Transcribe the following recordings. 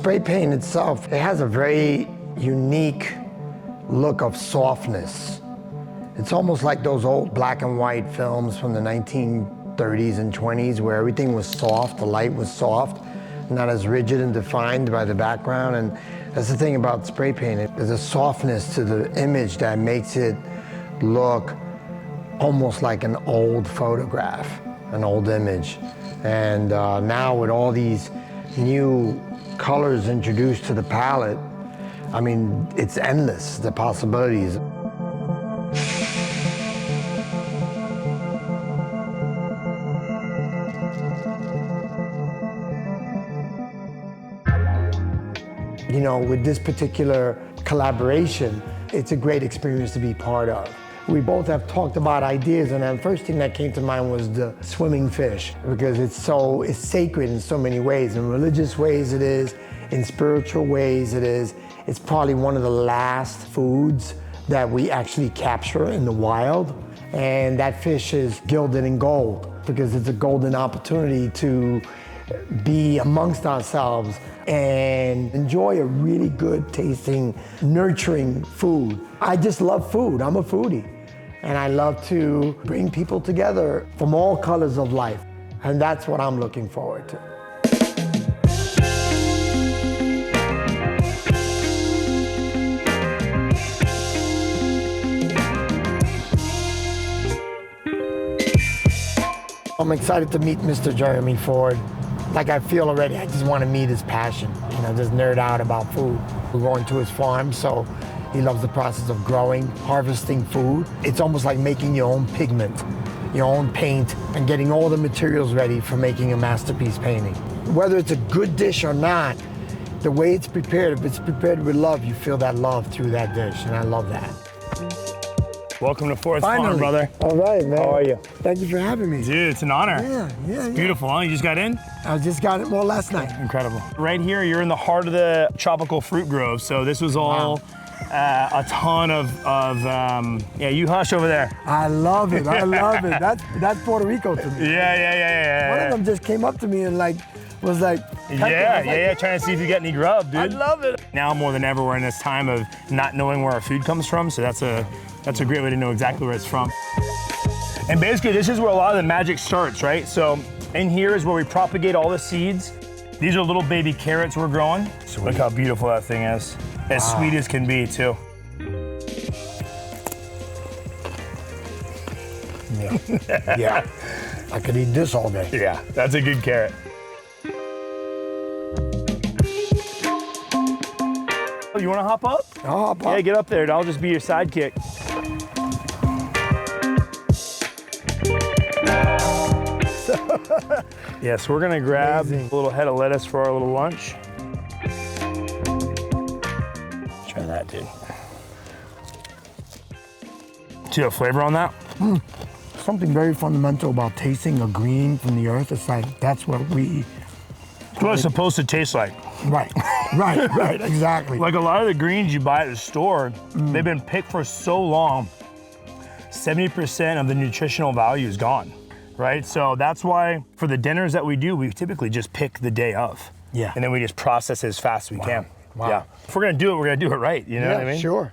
spray paint itself, it has a very unique look of softness. It's almost like those old black and white films from the 1930s and 20s where everything was soft, the light was soft, not as rigid and defined by the background. And that's the thing about spray paint. There's a softness to the image that makes it look almost like an old photograph, an old image. And now with all these new colors introduced to the palette, I mean, it's endless, the possibilities. You know, with this particular collaboration, it's a great experience to be part of. We both have talked about ideas, and the first thing that came to mind was the swimming fish, because it's sacred in so many ways. In religious ways it is, in spiritual ways it is. It's probably one of the last foods that we actually capture in the wild. And that fish is gilded in gold, because it's a golden opportunity to be amongst ourselves and enjoy a really good tasting, nurturing food. I just love food. I'm a foodie. And I love to bring people together from all colors of life. And that's what I'm looking forward to. I'm excited to meet Mr. Jeremy Ford. Like I feel already, I just want to meet his passion, you know, just nerd out about food. We're going to his farm, so he loves the process of growing, harvesting food. It's almost like making your own pigment, your own paint, and getting all the materials ready for making a masterpiece painting. Whether it's a good dish or not, the way it's prepared, if it's prepared with love, you feel that love through that dish, and I love that. Welcome to Ford's Farm, brother. All right, man. How are you? Thank you for having me. Dude, it's an honor. Yeah. It's beautiful, huh? You just got in? I just got it last night. Incredible. Right here, you're in the heart of the tropical fruit grove. So this was all a ton of yeah, you hush over there. I love it. I love it. That's Puerto Rico to me. Yeah. One of them just came up to me and was like, yeah, trying to see if you get any grub, dude. I love it. Now more than ever, we're in this time of not knowing where our food comes from, so that's a great way to know exactly where it's from. And basically, this is where a lot of the magic starts, right? So in here is where we propagate all the seeds. These are little baby carrots we're growing. Sweet. Look how beautiful that thing is. As sweet as can be, too. Yeah. I could eat this all day. Yeah, that's a good carrot. You want to hop up? I'll hop up. Yeah, get up there, and I'll just be your sidekick. Yes, we're gonna grab a little head of lettuce for our little lunch. Try that, dude. See the flavor on that? Something very fundamental about tasting a green from the earth. It's like, that's what it's what it's supposed to taste like. Right, exactly. Like a lot of the greens you buy at the store, they've been picked for so long, 70% of the nutritional value is gone, right? So that's why for the dinners that we do, we typically just pick the day of. Yeah. And then we just process it as fast as we can. Wow. Yeah. If we're gonna do it, we're gonna do it right, you know what I mean? Sure.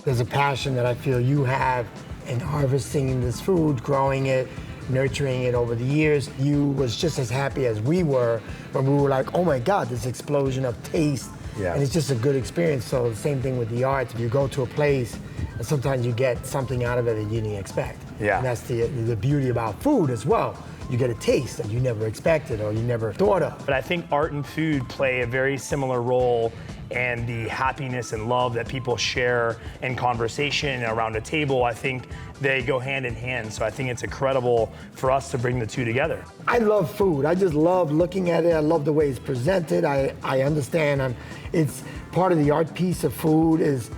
There's a passion that I feel you have in harvesting this food, growing it, nurturing it over the years. You was just as happy as we were when we were like, oh my God, this explosion of taste. Yeah. And it's just a good experience. So the same thing with the arts. You go to a place and sometimes you get something out of it that you didn't expect. Yeah. And that's the beauty about food as well. You get a taste that you never expected or you never thought of. But I think art and food play a very similar role, and the happiness and love that people share in conversation around a table, I think they go hand in hand. So I think it's incredible for us to bring the two together. I love food. I just love looking at it. I love the way it's presented. I understand. It's part of the art piece of food is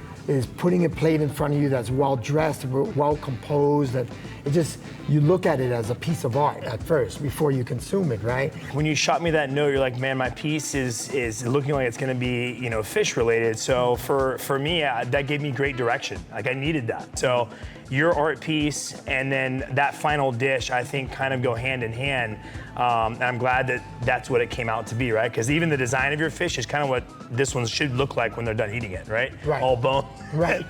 putting a plate in front of you that's well dressed, well composed, that It just, you look at it as a piece of art at first before you consume it, right? When you shot me that note, you're like, man, my piece is looking like it's gonna be, you know, fish related. So for me, that gave me great direction. Like I needed that. So your art piece and then that final dish, I think kind of go hand in hand. And I'm glad that that's what it came out to be, right? Because even the design of your fish is kind of what this one should look like when they're done eating it, right? Right. All bone. Right.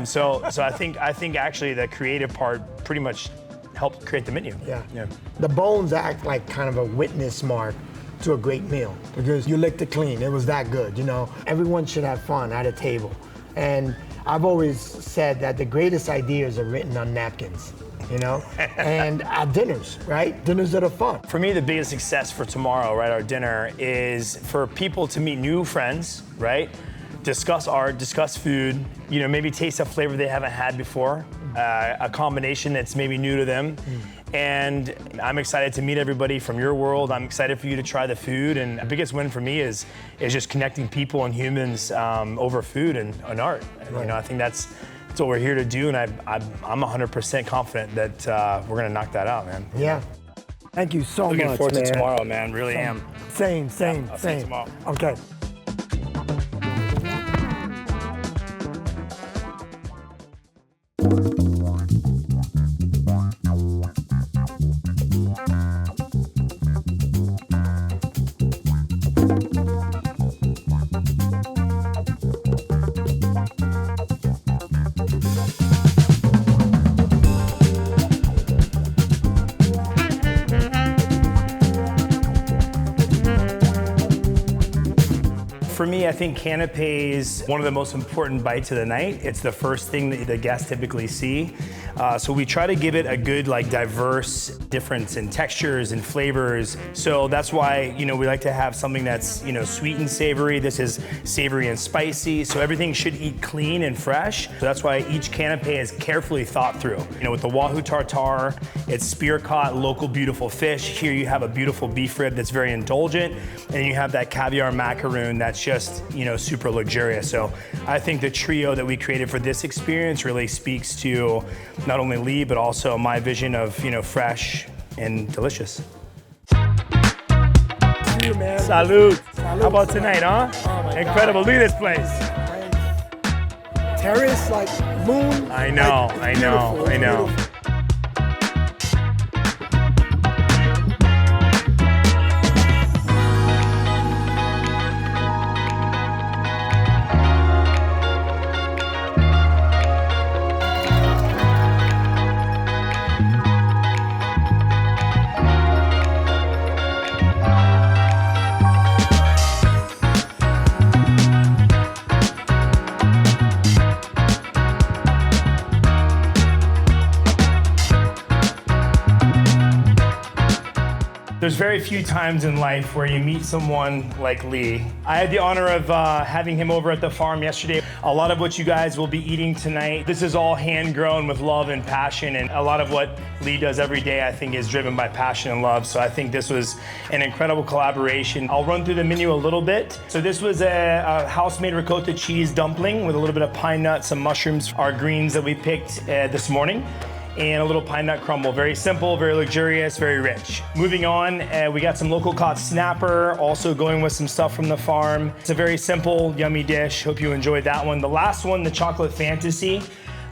So I think actually the creative part pretty much helped create the menu. Yeah. The bones act like kind of a witness mark to a great meal because you licked it clean. It was that good, you know. Everyone should have fun at a table. And I've always said that the greatest ideas are written on napkins, you know? And at dinners, right? Dinners that are fun. For me, the biggest success for tomorrow, right, our dinner, is for people to meet new friends, right? Discuss art, discuss food, you know, maybe taste a flavor they haven't had before, a combination that's maybe new to them. And I'm excited to meet everybody from your world. I'm excited for you to try the food. And the biggest win for me is just connecting people and humans over food and art. Right. You know, I think that's what we're here to do. And I'm 100% confident that we're gonna knock that out, man. Yeah. Thank you so much, Looking forward man. to tomorrow, man. Really am. Same. I'll see you tomorrow. Okay. For me, I think canapé is one of the most important bites of the night. It's the first thing that the guests typically see. So we try to give it a good, like, diverse difference in textures and flavors. So that's why, you know, we like to have something that's, you know, sweet and savory. This is savory and spicy. So everything should eat clean and fresh. So that's why each canapé is carefully thought through. You know, with the wahoo tartare, it's spear-caught, local, beautiful fish. Here you have a beautiful beef rib that's very indulgent. And you have that caviar macaroon that's just, you know, super luxurious. So I think the trio that we created for this experience really speaks to not only Lee, but also my vision of, you know, fresh and delicious. See you, man. Salud. How about tonight, huh? Oh my Incredible. God. Look at this place. Terrace, like moon. I know, like, I know, beautiful, I know. beautiful. There's very few times in life where you meet someone like Lee. I had the honor of having him over at the farm yesterday. A lot of what you guys will be eating tonight, this is all hand grown with love and passion, and a lot of what Lee does every day, I think, is driven by passion and love. So I think this was an incredible collaboration. I'll run through the menu a little bit. So this was a house-made ricotta cheese dumpling with a little bit of pine nuts, some mushrooms, our greens that we picked this morning, and a little pine nut crumble. Very simple, very luxurious, very rich. Moving on, we got some local caught snapper, also going with some stuff from the farm. It's a very simple, yummy dish. Hope you enjoyed that one. The last one, the chocolate fantasy.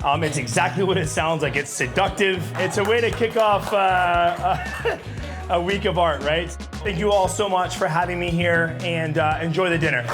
It's exactly what it sounds like. It's seductive. It's a way to kick off a week of art, right? Thank you all so much for having me here, and enjoy the dinner.